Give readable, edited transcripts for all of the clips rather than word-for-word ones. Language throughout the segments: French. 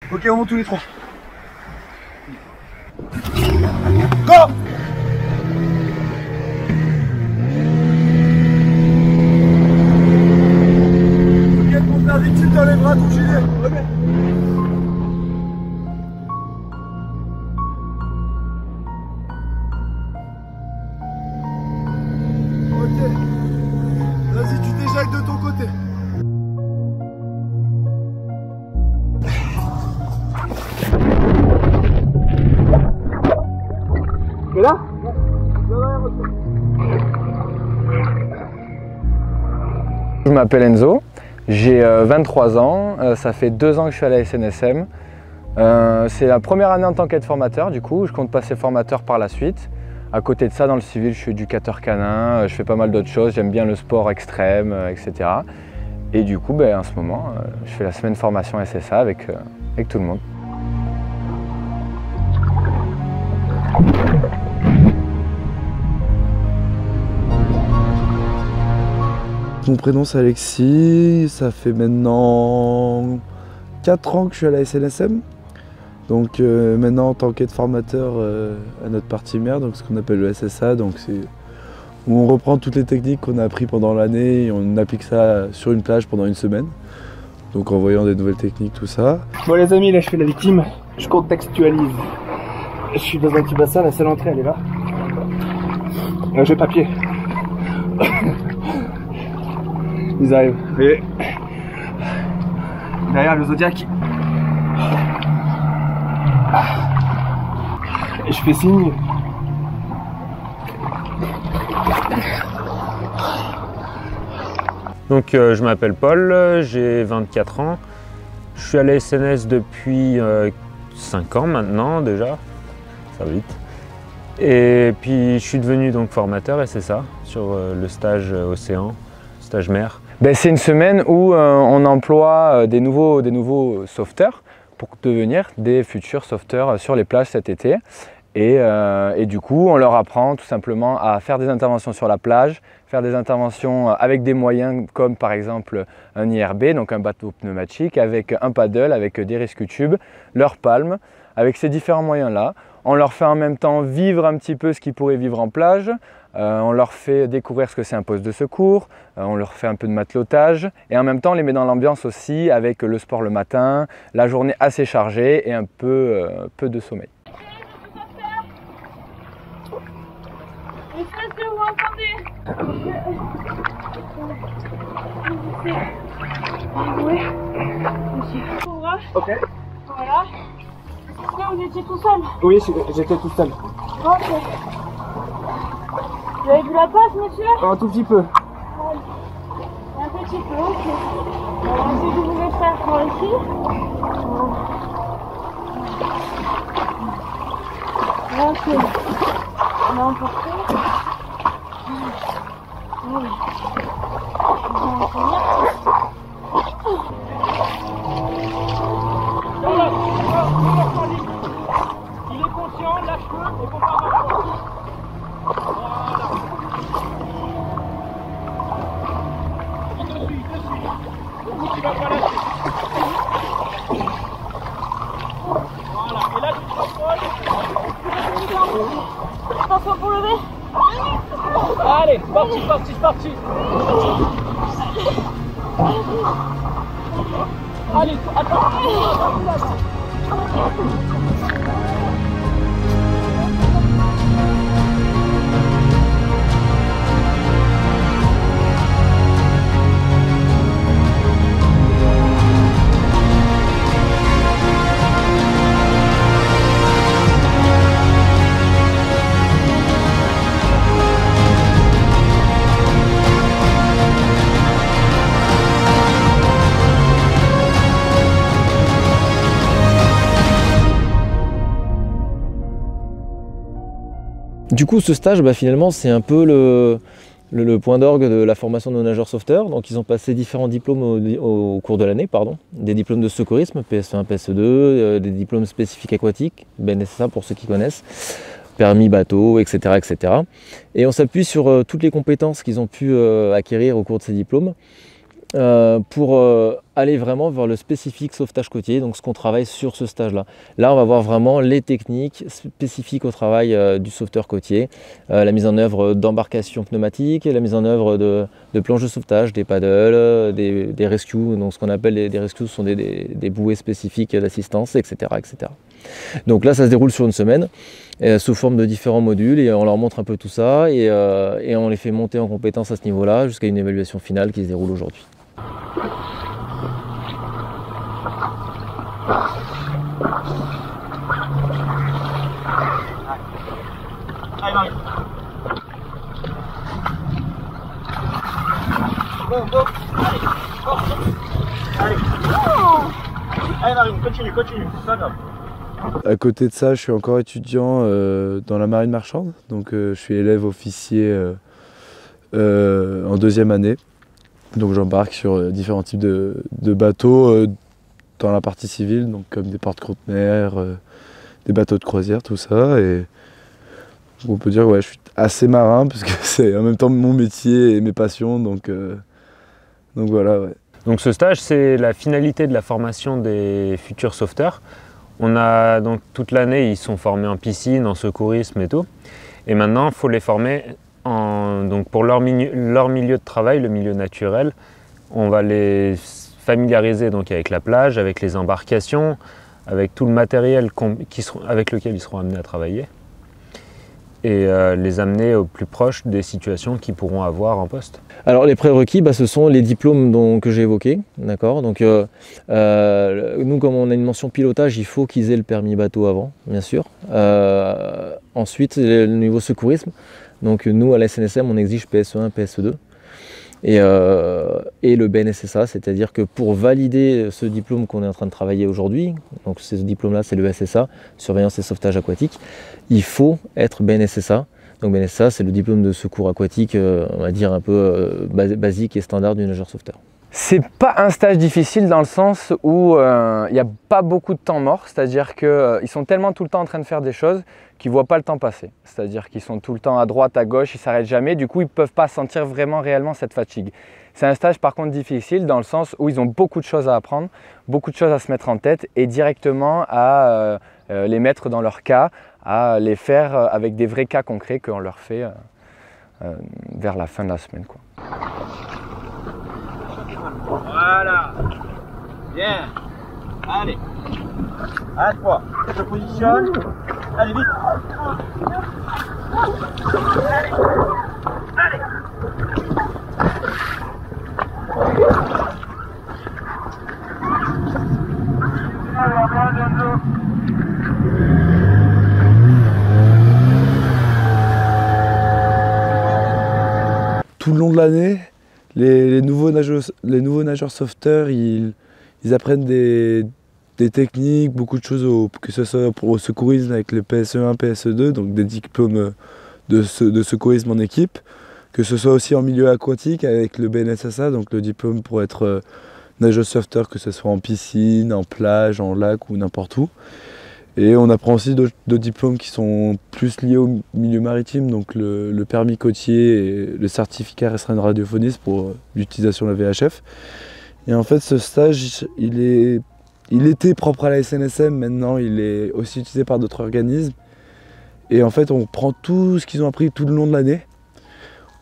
Ok, on monte tous les trois. Go! Ok, pour faire des tirs dans les bras, ton gilet. Ok. Ok. Vas-y, tu déjacques de ton côté. Et là? Je m'appelle Enzo, j'ai 23 ans, ça fait 2 ans que je suis à la SNSM. C'est la première année en tant qu'aide formateur, du coup, je compte passer formateur par la suite. À côté de ça, dans le civil, je suis éducateur canin, je fais pas mal d'autres choses, j'aime bien le sport extrême, etc. Et du coup, en ce moment, je fais la semaine formation SSA avec tout le monde. Mon prénom c'est Alexis, ça fait maintenant 4 ans que je suis à la SNSM. Donc maintenant en tant qu'aide formateur à notre partie mère, donc ce qu'on appelle le SSA, donc c'est où on reprend toutes les techniques qu'on a apprises pendant l'année et on applique ça sur une plage pendant une semaine. Donc en voyant des nouvelles techniques, tout ça. Bon les amis, là je fais la victime, je contextualise. Je suis dans un petit bassin, la seule entrée elle est là. J'ai papier. Ils arrivent. Et derrière le Zodiac. Et je fais signe. Donc je m'appelle Paul, j'ai 24 ans. Je suis à la SNS depuis 5 ans maintenant déjà, ça va vite. Et puis je suis devenu donc formateur SSA sur le stage océan, stage mer. C'est une semaine où on emploie des nouveaux sauveteurs pour devenir des futurs sauveteurs sur les plages cet été. Et du coup, on leur apprend tout simplement à faire des interventions sur la plage, faire des interventions avec des moyens comme par exemple un IRB, donc un bateau pneumatique, avec un paddle, avec des rescue tubes, leurs palmes. Avec ces différents moyens-là, on leur fait en même temps vivre un petit peu ce qu'ils pourraient vivre en plage. On leur fait découvrir ce que c'est un poste de secours, on leur fait un peu de matelotage et en même temps on les met dans l'ambiance aussi avec le sport le matin, la journée assez chargée et un peu de sommeil. Est-ce que vous entendez? Oui. Monsieur. Ok. Voilà. Est-ce que vous étiez tout seul? Oui, j'étais tout seul. Ok. Vous avez vu la passe, monsieur? Un tout petit peu. Un petit peu, ok. On va essayer de vous extraire par ici. Ok. On va emporter. Oui. On va finir. Il est conscient, lâche-le et faut pas avoir. Voilà. Il te suit. Le coup, tu vas pas lâcher. Voilà. Et là, tu te rapproches. Attention pour lever. Allez, parti. Allez, attends. Du coup, ce stage, finalement, c'est un peu le point d'orgue de la formation de nos nageurs sauveteurs. Donc, ils ont passé différents diplômes au cours de l'année, des diplômes de secourisme, PS1, PS2, des diplômes spécifiques aquatiques, BNSSA pour ceux qui connaissent, permis bateau, etc., etc. Et on s'appuie sur toutes les compétences qu'ils ont pu acquérir au cours de ces diplômes pour aller vraiment vers le spécifique sauvetage côtier, donc ce qu'on travaille sur ce stage-là. Là, on va voir vraiment les techniques spécifiques au travail du sauveteur côtier, la mise en œuvre d'embarcations pneumatiques, la mise en œuvre de planches de sauvetage, des paddles, des rescues, donc ce qu'on appelle des rescues, ce sont des bouées spécifiques d'assistance, etc., etc. Donc là, ça se déroule sur une semaine, sous forme de différents modules, et on leur montre un peu tout ça, et on les fait monter en compétences à ce niveau-là, jusqu'à une évaluation finale qui se déroule aujourd'hui. Allez, Marie. Bon, bon. Allez, bon. Allez. Allez, Marine, continue, c'est pas grave. À côté de ça, je suis encore étudiant dans la marine marchande. Donc je suis élève officier en 2e année. Donc j'embarque sur différents types de bateaux dans la partie civile, donc comme des porte-conteneurs, des bateaux de croisière, tout ça. Et on peut dire que ouais, je suis assez marin parce que c'est en même temps mon métier et mes passions. Donc voilà. Ouais. Donc ce stage, c'est la finalité de la formation des futurs sauveteurs. On a donc toute l'année, ils sont formés en piscine, en secourisme et tout. Et maintenant, il faut les former donc pour leur milieu de travail, le milieu naturel. On va les familiariser donc avec la plage, avec les embarcations, avec tout le matériel avec lequel ils seront amenés à travailler. Et les amener au plus proche des situations qu'ils pourront avoir en poste. Alors les prérequis, ce sont les diplômes que j'ai évoqués, d'accord. Donc nous, comme on a une mention pilotage, il faut qu'ils aient le permis bateau avant, bien sûr. Ensuite, le niveau secourisme. Donc nous, à la SNSM, on exige PSE1, PSE2. Et le BNSSA, c'est-à-dire que pour valider ce diplôme qu'on est en train de travailler aujourd'hui, donc ce diplôme-là, c'est le SSA, surveillance et sauvetage aquatique, il faut être BNSSA. Donc BNSSA, c'est le diplôme de secours aquatique, on va dire un peu basique et standard du nageur sauveteur. C'est pas un stage difficile dans le sens où il n'y a pas beaucoup de temps mort, c'est-à-dire qu'ils sont tellement tout le temps en train de faire des choses qu'ils ne voient pas le temps passer. C'est-à-dire qu'ils sont tout le temps à droite, à gauche, ils ne s'arrêtent jamais, du coup ils ne peuvent pas sentir vraiment réellement cette fatigue. C'est un stage par contre difficile dans le sens où ils ont beaucoup de choses à apprendre, beaucoup de choses à se mettre en tête et directement à les mettre dans leur cas, à les faire avec des vrais cas concrets qu'on leur fait vers la fin de la semaine, quoi. Voilà. Bien. Allez. À 3. Je te positionne. Allez, vite. Allez. Allez. Tout le long de l'année, les nouveaux nageurs sauveteurs, ils apprennent des techniques, beaucoup de choses, que ce soit pour le secourisme avec le PSE1, PSE2, donc des diplômes de secourisme en équipe, que ce soit aussi en milieu aquatique avec le BNSSA, donc le diplôme pour être nageur sauveteur, que ce soit en piscine, en plage, en lac ou n'importe où. Et on apprend aussi d'autres diplômes qui sont plus liés au milieu maritime, donc le permis côtier et le certificat restreint de radiophoniste pour l'utilisation de la VHF. Et en fait, ce stage, il était propre à la SNSM, maintenant il est aussi utilisé par d'autres organismes. Et en fait, on prend tout ce qu'ils ont appris tout le long de l'année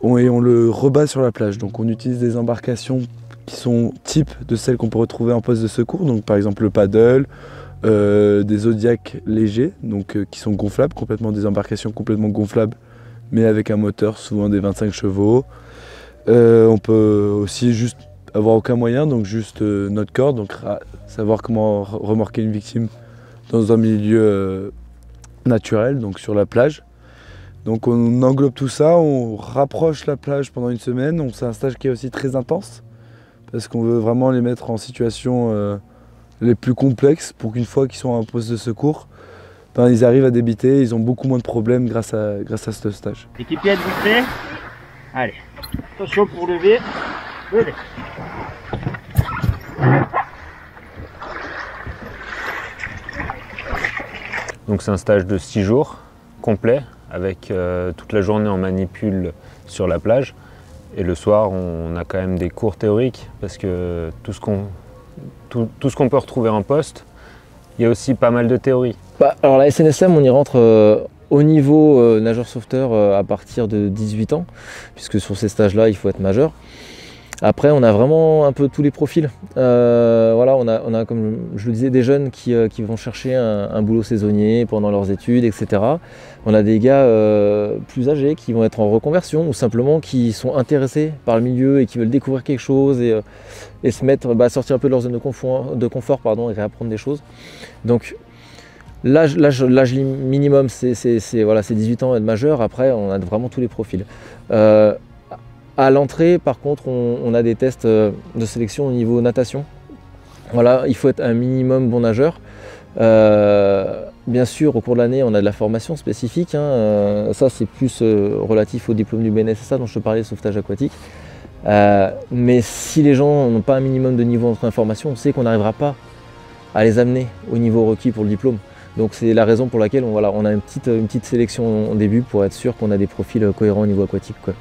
et on le rebat sur la plage. Donc on utilise des embarcations qui sont types de celles qu'on peut retrouver en poste de secours, donc par exemple le paddle, des Zodiac légers, donc qui sont gonflables, des embarcations complètement gonflables, mais avec un moteur, souvent des 25 chevaux. On peut aussi juste avoir aucun moyen, donc juste notre corde, donc savoir comment remorquer une victime dans un milieu naturel, donc sur la plage. Donc on englobe tout ça, on rapproche la plage pendant une semaine. C'est un stage qui est aussi très intense, parce qu'on veut vraiment les mettre en situation les plus complexes pour qu'une fois qu'ils sont en poste de secours, ils arrivent à débiter, ils ont beaucoup moins de problèmes grâce à ce stage. Équipier, êtes-vous prêts? Allez, attention pour lever. Levez. Donc c'est un stage de 6 jours complet avec toute la journée en manipule sur la plage. Et le soir, on a quand même des cours théoriques parce que tout ce tout ce qu'on peut retrouver en poste, il y a aussi pas mal de théorie. Alors la SNSM, on y rentre au niveau nageur sauveteur à partir de 18 ans, puisque sur ces stages-là, il faut être majeur. Après, on a vraiment un peu tous les profils. Voilà, on a, comme je le disais, des jeunes qui vont chercher un boulot saisonnier pendant leurs études, etc. On a des gars plus âgés qui vont être en reconversion ou simplement qui sont intéressés par le milieu et qui veulent découvrir quelque chose et se mettre, sortir un peu de leur zone de confort pardon, et réapprendre des choses. Donc l'âge minimum, c'est 18 ans et être majeur. Après, on a vraiment tous les profils. À l'entrée, par contre, on a des tests de sélection au niveau natation. Voilà, il faut être un minimum bon nageur. Bien sûr, au cours de l'année, on a de la formation spécifique. Ça, c'est plus relatif au diplôme du BNSSA dont je te parlais, sauvetage aquatique. Mais si les gens n'ont pas un minimum de niveau d'information, on sait qu'on n'arrivera pas à les amener au niveau requis pour le diplôme. Donc c'est la raison pour laquelle on a une petite sélection au début pour être sûr qu'on a des profils cohérents au niveau aquatique, quoi.